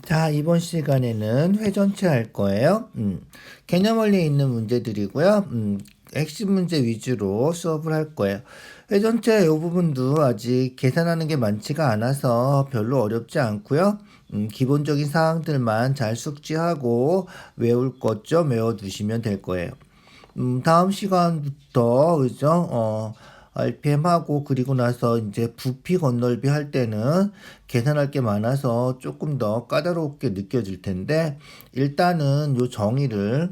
자, 이번 시간에는 회전체 할 거예요. 개념 원리에 있는 문제들이고요. 핵심 문제 위주로 수업을 할 거예요. 회전체 이 부분도 아직 계산하는 게 많지가 않아서 별로 어렵지 않고요. 기본적인 사항들만 잘 숙지하고 외울 것 좀 외워두시면 될 거예요. 다음 시간부터, 그죠? RPM하고 그리고 나서 이제 부피 건널비 할 때는 계산할 게 많아서 조금 더 까다롭게 느껴질 텐데, 일단은 요 정의를,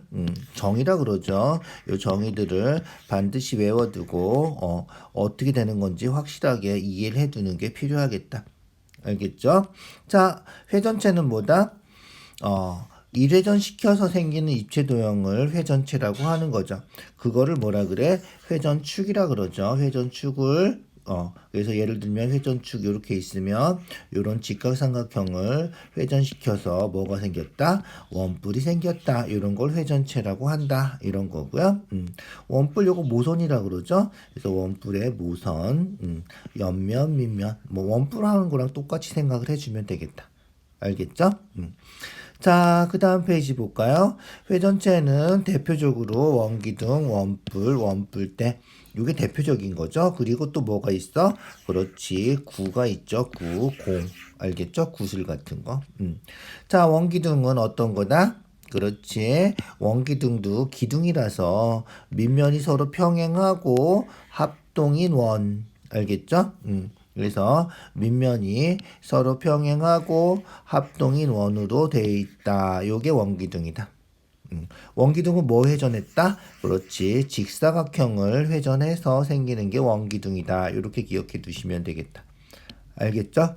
정의라 그러죠. 요 정의들을 반드시 외워두고, 어떻게 되는 건지 확실하게 이해를 해두는 게 필요하겠다. 알겠죠? 자, 회전체는 뭐다? 1회전 시켜서 생기는 입체 도형을 회전체라고 하는 거죠. 그거를 뭐라 그래? 회전축이라 그러죠. 회전축을 그래서 예를 들면 회전축 이렇게 있으면 이런 직각삼각형을 회전시켜서 뭐가 생겼다? 원뿔이 생겼다. 이런 걸 회전체라고 한다. 이런 거고요. 원뿔 요거 모선이라 그러죠. 그래서 원뿔의 모선, 옆면, 밑면, 뭐 원뿔 하는 거랑 똑같이 생각을 해주면 되겠다. 알겠죠? 자, 그 다음 페이지 볼까요? 회전체는 대표적으로 원기둥, 원뿔, 원뿔대. 이게 대표적인 거죠. 그리고 또 뭐가 있어? 그렇지. 구가 있죠. 구, 공. 알겠죠? 구슬 같은 거. 자, 원기둥은 어떤 거다? 그렇지. 원기둥도 기둥이라서 밑면이 서로 평행하고 합동인 원. 알겠죠? 그래서 밑면이 서로 평행하고 합동인 원으로 되어 있다. 요게 원기둥이다. 원기둥은 뭐 회전했다? 그렇지. 직사각형을 회전해서 생기는 게 원기둥이다. 이렇게 기억해 두시면 되겠다. 알겠죠?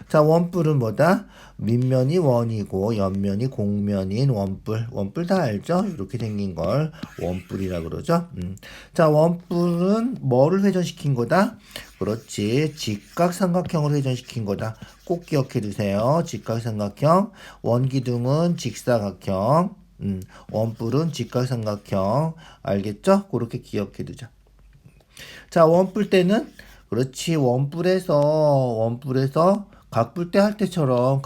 자, 원뿔은 뭐다? 밑면이 원이고 옆면이 공면인 원뿔. 원뿔 다 알죠? 이렇게 생긴 걸 원뿔이라 그러죠. 자, 원뿔은 뭐를 회전시킨 거다? 그렇지. 직각삼각형을 회전시킨 거다. 꼭 기억해 두세요. 직각삼각형. 원기둥은 직사각형. 원뿔은 직각삼각형. 알겠죠? 그렇게 기억해 두자. 자, 원뿔 때는 그렇지. 원뿔에서 각뿔대 할 때처럼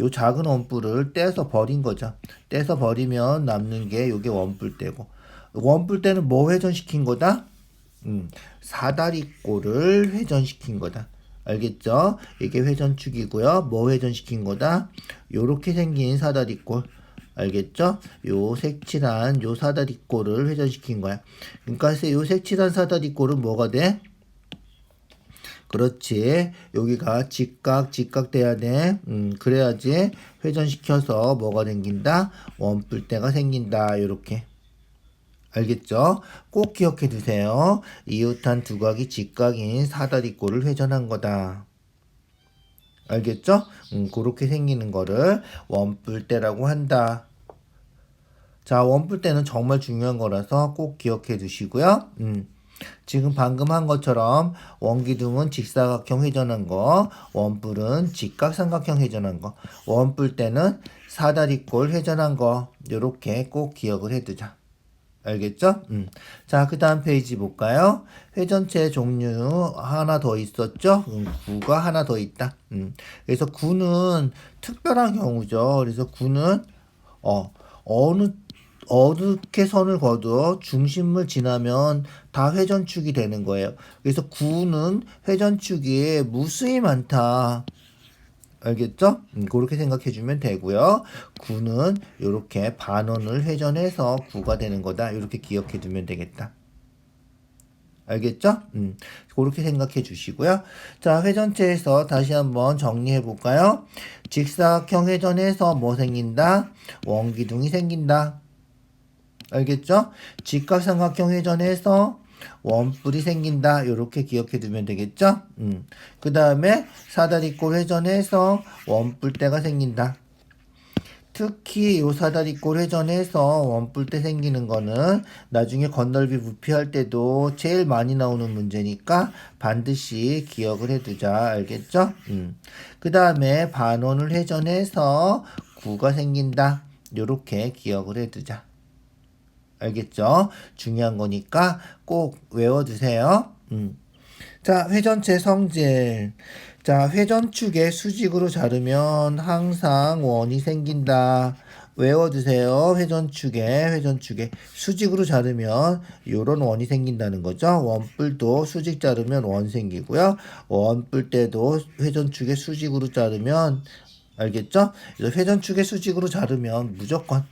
요 작은 원뿔을 떼서 버린 거죠. 떼서 버리면 남는 게 요게 원뿔대고. 원뿔대는 뭐 회전시킨 거다? 사다리꼴을 회전시킨 거다. 알겠죠? 이게 회전축이고요. 뭐 회전시킨 거다? 요렇게 생긴 사다리꼴. 알겠죠? 요 색칠한 요 사다리꼴을 회전시킨 거야. 그러니까 요 색칠한 사다리꼴은 뭐가 돼? 그렇지. 여기가 직각 돼야 돼. 그래야지 회전시켜서 뭐가 생긴다? 원뿔대가 생긴다. 요렇게. 알겠죠? 꼭 기억해 두세요. 이웃한 두각이 직각인 사다리꼴을 회전한 거다. 알겠죠? 그렇게 생기는 거를 원뿔대라고 한다. 자, 원뿔대는 정말 중요한 거라서 꼭 기억해 두시고요. 지금 방금 한 것처럼 원기둥은 직사각형 회전한 거, 원뿔은 직각삼각형 회전한 거, 원뿔대는 사다리꼴 회전한 거, 요렇게 꼭 기억을 해두자. 알겠죠? 자, 그 다음 페이지 볼까요? 회전체 종류 하나 더 있었죠? 구가 하나 더 있다. 그래서 구는 특별한 경우죠. 그래서 구는, 어느 어둡게 선을 그어 중심을 지나면 다 회전축이 되는 거예요. 그래서 구는 회전축이 무수히 많다. 알겠죠? 그렇게 생각해 주면 되고요. 구는 이렇게 반원을 회전해서 구가 되는 거다. 이렇게 기억해 두면 되겠다. 알겠죠? 그렇게 생각해 주시고요. 자, 회전체에서 다시 한번 정리해 볼까요? 직사각형 회전해서 뭐 생긴다? 원기둥이 생긴다. 알겠죠? 직각삼각형 회전해서 원뿔이 생긴다. 이렇게 기억해 두면 되겠죠? 그 다음에 사다리꼴 회전해서 원뿔대가 생긴다. 특히 요 사다리꼴 회전해서 원뿔대 생기는 거는 나중에 건널비 부피할 때도 제일 많이 나오는 문제니까 반드시 기억을 해두자. 알겠죠? 그 다음에 반원을 회전해서 구가 생긴다. 요렇게 기억을 해두자. 알겠죠? 중요한 거니까 꼭 외워두세요. 자, 회전체 성질. 자, 회전축에 수직으로 자르면 항상 원이 생긴다. 외워두세요. 회전축에 수직으로 자르면 요런 원이 생긴다는 거죠. 원뿔도 수직 자르면 원 생기고요. 원뿔 때도 회전축에 수직으로 자르면 알겠죠? 그래서 회전축에 수직으로 자르면 무조건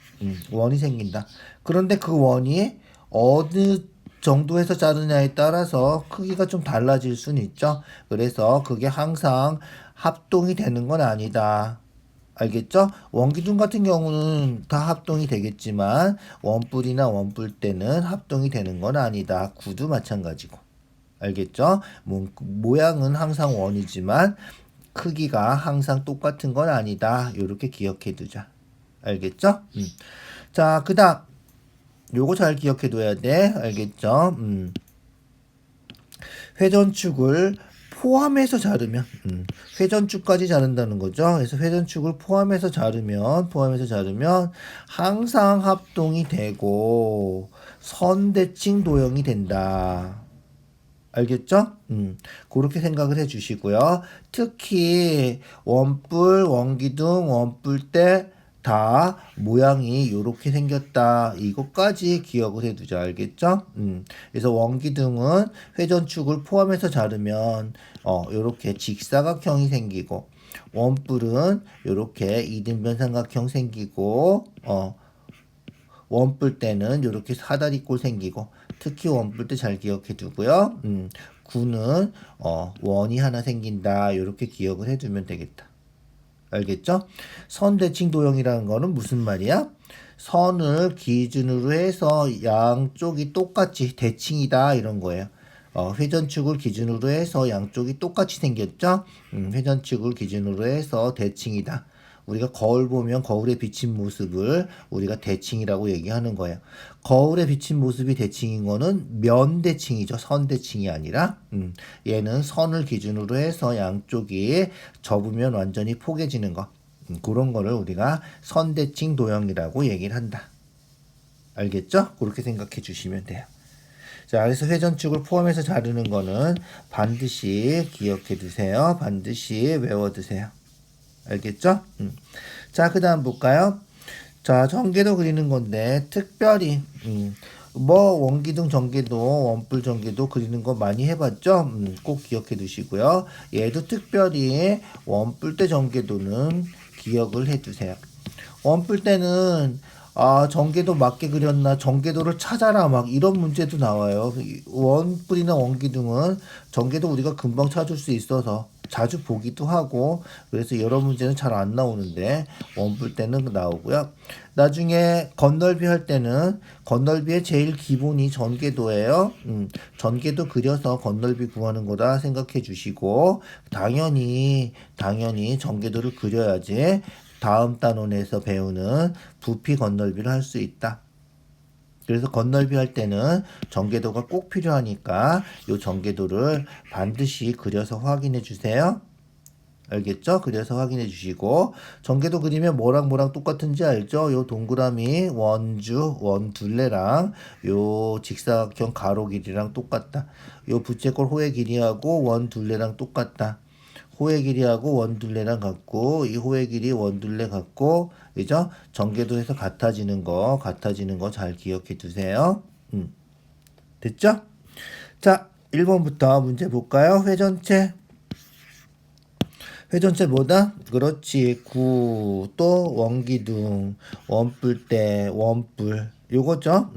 원이 생긴다. 그런데 그 원이 어느 정도에서 자르냐에 따라서 크기가 좀 달라질 수는 있죠. 그래서 그게 항상 합동이 되는 건 아니다. 알겠죠? 원기둥 같은 경우는 다 합동이 되겠지만 원뿔이나 원뿔 때는 합동이 되는 건 아니다. 구도 마찬가지고. 알겠죠? 모양은 항상 원이지만 크기가 항상 똑같은 건 아니다. 이렇게 기억해 두자. 알겠죠? 자, 그 다음 요거 잘 기억해 둬야 돼. 알겠죠? 회전축을 포함해서 자르면 회전축까지 자른다는 거죠. 그래서 회전축을 포함해서 자르면 항상 합동이 되고 선대칭 도형이 된다. 알겠죠? 그렇게 생각을 해 주시고요. 특히 원뿔, 원기둥, 원뿔 때 다 모양이 요렇게 생겼다. 이것까지 기억을 해 두자. 알겠죠? 그래서 원기둥은 회전축을 포함해서 자르면 요렇게 직사각형이 생기고 원뿔은 요렇게 이등변 삼각형 생기고 원뿔 때는 이렇게 사다리꼴 생기고 특히 원뿔 때 잘 기억해 두고요. 구는 원이 하나 생긴다. 이렇게 기억을 해두면 되겠다. 알겠죠? 선대칭 도형이라는 거는 무슨 말이야? 선을 기준으로 해서 양쪽이 똑같이 대칭이다 이런 거예요. 회전축을 기준으로 해서 양쪽이 똑같이 생겼죠? 회전축을 기준으로 해서 대칭이다. 우리가 거울 보면 거울에 비친 모습을 우리가 대칭이라고 얘기하는 거예요. 거울에 비친 모습이 대칭인 거는 면대칭이죠. 선대칭이 아니라. 얘는 선을 기준으로 해서 양쪽이 접으면 완전히 포개지는 거. 그런 거를 우리가 선대칭 도형이라고 얘기를 한다. 알겠죠? 그렇게 생각해 주시면 돼요. 자, 그래서 회전축을 포함해서 자르는 거는 반드시 기억해 두세요. 반드시 외워 두세요. 알겠죠? 자, 그 다음 볼까요? 자, 전개도 그리는 건데, 특별히, 원기둥 전개도, 원뿔 전개도 그리는 거 많이 해봤죠? 꼭 기억해 두시고요. 얘도 특별히 원뿔 때 전개도는 기억을 해 두세요. 원뿔 때는 전개도 맞게 그렸나 전개도를 찾아라 막 이런 문제도 나와요. 원뿔이나 원기둥은 전개도 우리가 금방 찾을 수 있어서 자주 보기도 하고 그래서 여러 문제는 잘 안 나오는데 원뿔 때는 나오고요. 나중에 건널비 할 때는 건널비의 제일 기본이 전개도예요. 전개도 그려서 건널비 구하는 거다 생각해 주시고 당연히 전개도를 그려야지 다음 단원에서 배우는 부피 건널비를 할 수 있다. 그래서 건널비 할 때는 전개도가 꼭 필요하니까 이 전개도를 반드시 그려서 확인해 주세요. 알겠죠? 그려서 확인해 주시고 전개도 그리면 뭐랑 똑같은지 알죠? 요 동그라미 원주 원둘레랑 요 직사각형 가로 길이랑 똑같다. 요 부채꼴 호의 길이하고 원둘레랑 똑같다. 호의 길이하고 원둘레랑 같고 이 호의 길이 원둘레 같고 그죠? 전개도에서 같아지는 거 잘 기억해 두세요. 됐죠? 자, 1번부터 문제 볼까요? 회전체 뭐다? 그렇지. 구, 또 원기둥, 원뿔대, 원뿔. 요거죠?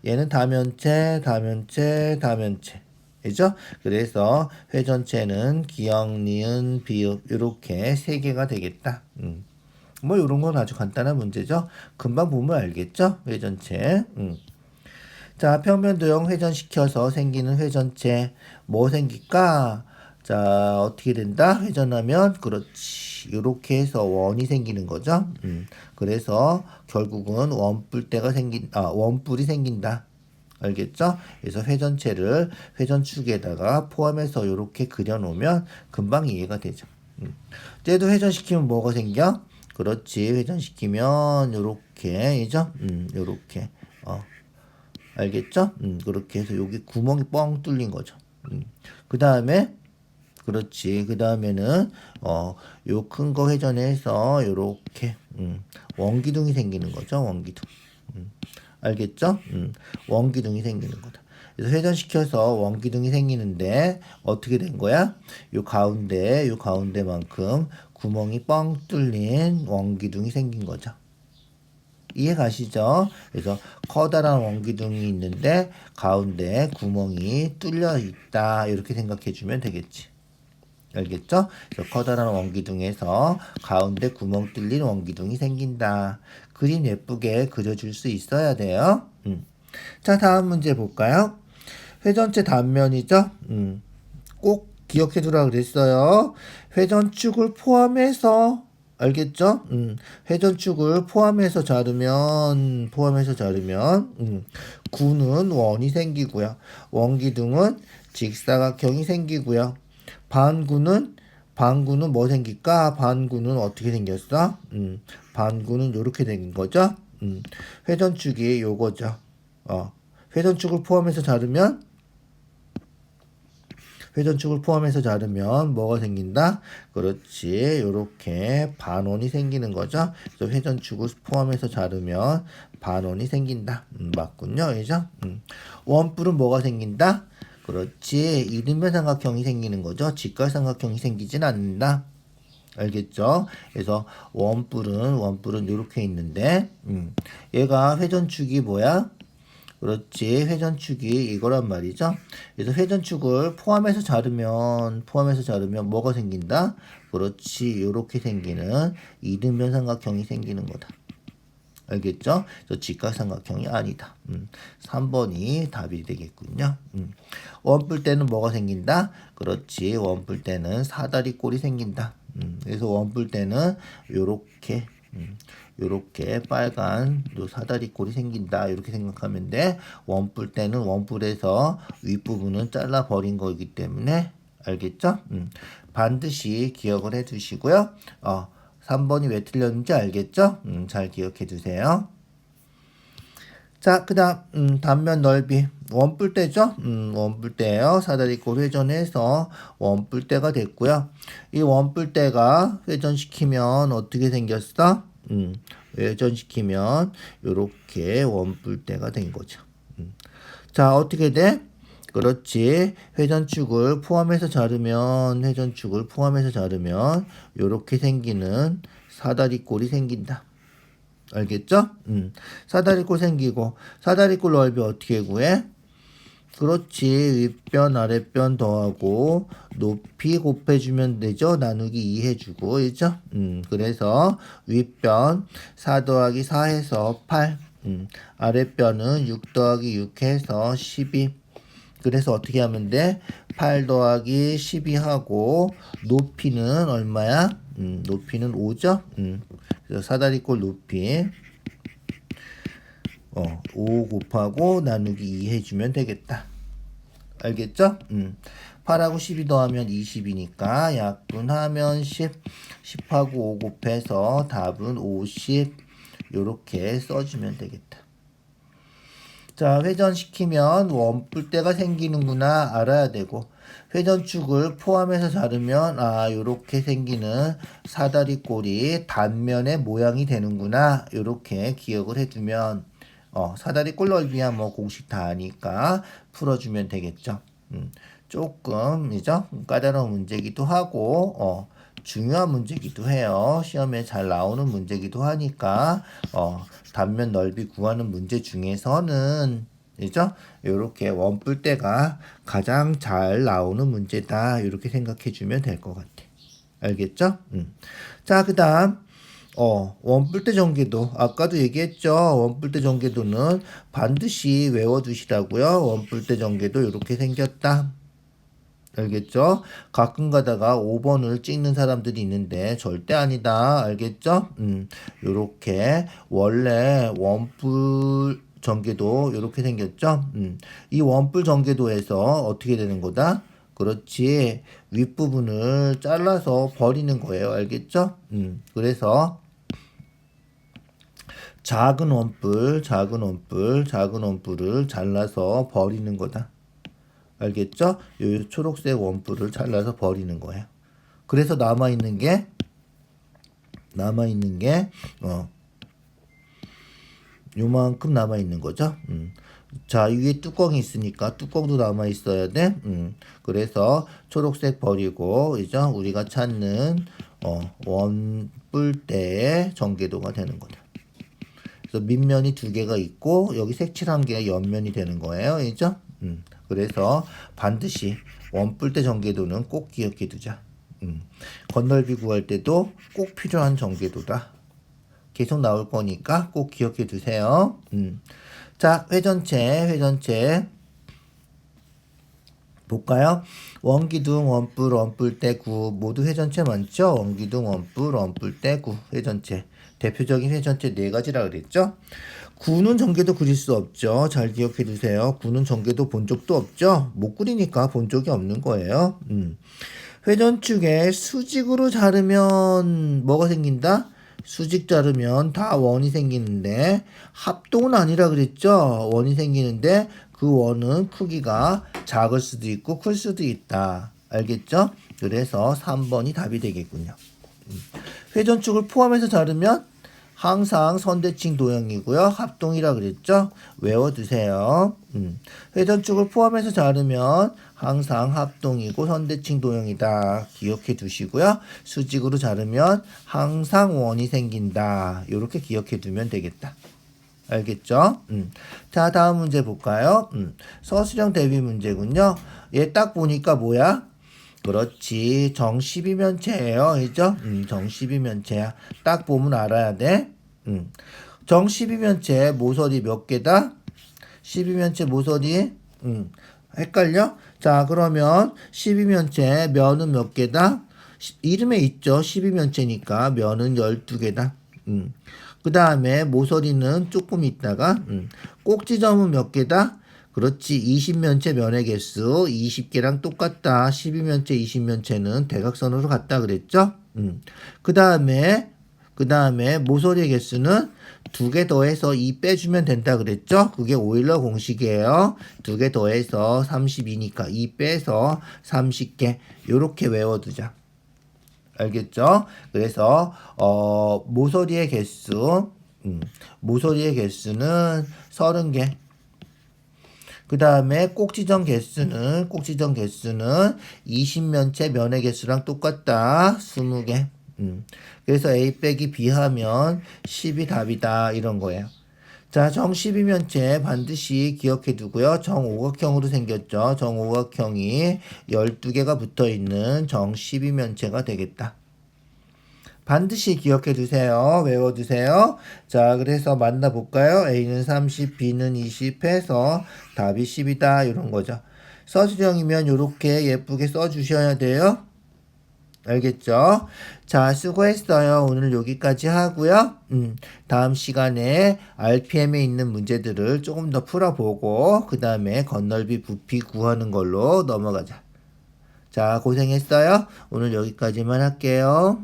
얘는 다면체. 그죠? 그래서 회전체는 기역, 니은, 비읍 이렇게 세 개가 되겠다. 뭐 이런 건 아주 간단한 문제죠. 금방 보면 알겠죠? 회전체. 자, 평면 도형 회전시켜서 생기는 회전체 뭐 생길까? 자, 어떻게 된다? 회전하면 그렇지. 이렇게 해서 원이 생기는 거죠. 그래서 결국은 원뿔이 생긴다. 알겠죠? 그래서 회전체를 회전축에다가 포함해서 이렇게 그려놓으면 금방 이해가 되죠. 쟤도 회전시키면 뭐가 생겨? 그렇지. 회전시키면 요렇게죠? 요렇게. 알겠죠? 그렇게 해서 여기 구멍이 뻥 뚫린 거죠. 그 다음에 그렇지. 그 다음에는 요 큰 거 회전해서 요렇게 원기둥이 생기는 거죠. 원기둥. 알겠죠? 원기둥이 생기는 거다. 그래서 회전시켜서 원기둥이 생기는데 어떻게 된 거야? 요 가운데만큼 구멍이 뻥 뚫린 원기둥이 생긴 거죠. 이해 가시죠? 그래서 커다란 원기둥이 있는데 가운데 구멍이 뚫려 있다. 이렇게 생각해 주면 되겠지. 알겠죠? 그래서 커다란 원기둥에서 가운데 구멍 뚫린 원기둥이 생긴다. 그림 예쁘게 그려줄 수 있어야 돼요. 자, 다음 문제 볼까요? 회전체 단면이죠? 꼭 기억해 두라 그랬어요. 회전축을 포함해서 알겠죠? 회전축을 포함해서 자르면 구는 원이 생기고요. 원기둥은 직사각형이 생기고요. 반구는 뭐 생길까? 반구는 어떻게 생겼어? 반구는 이렇게 생긴 거죠. 회전축이 요거죠. 회전축을 포함해서 자르면 뭐가 생긴다? 그렇지. 요렇게 반원이 생기는 거죠. 그래서 회전축을 포함해서 자르면 반원이 생긴다. 맞군요. 그죠? 원뿔은 뭐가 생긴다? 그렇지. 이등변 삼각형이 생기는 거죠. 직각삼각형이 생기진 않는다. 알겠죠? 그래서 원뿔은 이렇게 있는데 얘가 회전축이 뭐야? 그렇지. 회전축이 이거란 말이죠. 그래서 회전축을 포함해서 자르면 뭐가 생긴다? 그렇지. 요렇게 생기는 이등변 삼각형이 생기는 거다. 알겠죠? 그래서 직각삼각형이 아니다. 3번이 답이 되겠군요. 원뿔 때는 뭐가 생긴다? 그렇지. 원뿔 때는 사다리꼴이 생긴다. 그래서 원뿔 때는 요렇게 빨간 요 사다리꼴이 생긴다. 이렇게 생각하면 돼. 원뿔 때는 원뿔에서 윗부분은 잘라 버린 거이기 때문에 알겠죠? 반드시 기억을 해 두시고요. 3번이 왜 틀렸는지 알겠죠? 잘 기억해 두세요. 자, 그 다음, 단면 넓이. 원뿔대죠? 원뿔대예요. 사다리꼴 회전해서 원뿔대가 됐고요. 이 원뿔대가 회전시키면 어떻게 생겼어? 회전시키면 요렇게 원뿔대가 된 거죠. 자, 어떻게 돼? 그렇지. 회전축을 포함해서 자르면 요렇게 생기는 사다리꼴이 생긴다. 알겠죠? 사다리꼴 생기고 사다리꼴 넓이 어떻게 구해? 그렇지. 윗변 아랫변 더하고 높이 곱해주면 되죠. 나누기 2 해주고 그죠? 그래서 윗변 4 더하기 4 해서 8 아랫변은 6 더하기 6 해서 12 그래서 어떻게 하면 돼? 8 더하기 12 하고 높이는 얼마야? 높이는 5죠? 그래서 사다리꼴 높이 5 곱하고 나누기 2 해주면 되겠다. 알겠죠? 8하고 12 더하면 20이니까 약분하면 10, 10하고 5 곱해서 답은 50 요렇게 써주면 되겠다. 자, 회전시키면 원뿔대가 생기는구나 알아야 되고 회전축을 포함해서 자르면 요렇게 생기는 사다리꼴이 단면의 모양이 되는구나 요렇게 기억을 해두면 사다리꼴 넓이야 뭐 공식 다 아니까 풀어주면 되겠죠. 조금이죠 까다로운 문제기도 하고 중요한 문제기도 해요. 시험에 잘 나오는 문제기도 하니까 단면 넓이 구하는 문제 중에서는 그죠? 요렇게 원뿔대가 가장 잘 나오는 문제다. 이렇게 생각해 주면 될 것 같아. 알겠죠? 자, 그 다음 원뿔대 전개도 아까도 얘기했죠. 원뿔대 전개도는 반드시 외워두시라고요. 원뿔대 전개도 이렇게 생겼다. 알겠죠? 가끔 가다가 5번을 찍는 사람들이 있는데 절대 아니다. 알겠죠? 요렇게 원래 원뿔 전개도 요렇게 생겼죠? 이 원뿔 전개도에서 어떻게 되는 거다? 그렇지. 윗부분을 잘라서 버리는 거예요. 알겠죠? 그래서 작은 원뿔을 잘라서 버리는 거다. 알겠죠? 요 초록색 원뿔을 잘라서 버리는 거예요. 그래서 남아있는 게 요만큼 남아있는 거죠. 자, 위에 뚜껑이 있으니까 뚜껑도 남아있어야 돼. 그래서 초록색 버리고, 이제 우리가 찾는, 원뿔대의 전개도가 되는 거다. 그래서 밑면이 두 개가 있고, 여기 색칠한 게 옆면이 되는 거예요. 이죠? 그래서 반드시 원뿔대 전개도는 꼭 기억해 두자. 건널비 구할 때도 꼭 필요한 전개도다. 계속 나올 거니까 꼭 기억해 두세요. 자, 회전체 볼까요? 원기둥, 원뿔, 원뿔대, 구 모두 회전체 많죠? 원기둥, 원뿔, 원뿔대, 구 회전체. 대표적인 회전체 네 가지라 그랬죠? 구는 전개도 그릴 수 없죠. 잘 기억해 두세요. 구는 전개도 본 적도 없죠? 못 그리니까 본 적이 없는 거예요. 회전축에 수직으로 자르면 뭐가 생긴다? 수직 자르면 다 원이 생기는데 합동은 아니라 그랬죠? 원이 생기는데 그 원은 크기가 작을 수도 있고 클 수도 있다. 알겠죠? 그래서 3번이 답이 되겠군요. 회전축을 포함해서 자르면 항상 선대칭 도형이고요. 합동이라 그랬죠? 외워두세요. 회전축을 포함해서 자르면 항상 합동이고 선대칭 도형이다. 기억해 두시고요. 수직으로 자르면 항상 원이 생긴다. 이렇게 기억해 두면 되겠다. 알겠죠? 자, 다음 문제 볼까요? 서술형 대비 문제군요. 얘 딱 보니까 뭐야? 그렇지. 정 12면체예요. 그죠? 정 12면체야. 딱 보면 알아야 돼. 정 12면체 모서리 몇 개다? 12면체 모서리 헷갈려? 자, 그러면 12면체 면은 몇 개다? 이름에 있죠. 12면체니까 면은 12개다. 그 다음에 모서리는 조금 있다가 꼭지점은 몇 개다? 그렇지. 20면체 면의 개수 20개랑 똑같다. 12면체 20면체는 대각선으로 같다 그랬죠? 그 다음에 모서리의 개수는 2개 더해서 2 빼주면 된다 그랬죠? 그게 오일러 공식이에요. 2개 더해서 32니까 2 빼서 30개. 요렇게 외워두자. 알겠죠? 그래서 모서리의 개수는 30개. 그 다음에 꼭지점 개수는 20면체 면의 개수랑 똑같다. 20개. 그래서 A 빼기 B 하면 10이 답이다. 이런 거예요. 자, 정 12면체 반드시 기억해 두고요. 정오각형으로 생겼죠. 정오각형이 12개가 붙어 있는 정 12면체가 되겠다. 반드시 기억해 두세요. 외워 두세요. 자, 그래서 만나볼까요? A는 30, B는 20 해서 답이 10이다. 이런 거죠. 서술형이면 이렇게 예쁘게 써주셔야 돼요. 알겠죠? 자, 수고했어요. 오늘 여기까지 하고요. 다음 시간에 RPM에 있는 문제들을 조금 더 풀어보고 그 다음에 건널비 부피 구하는 걸로 넘어가자. 자, 고생했어요. 오늘 여기까지만 할게요.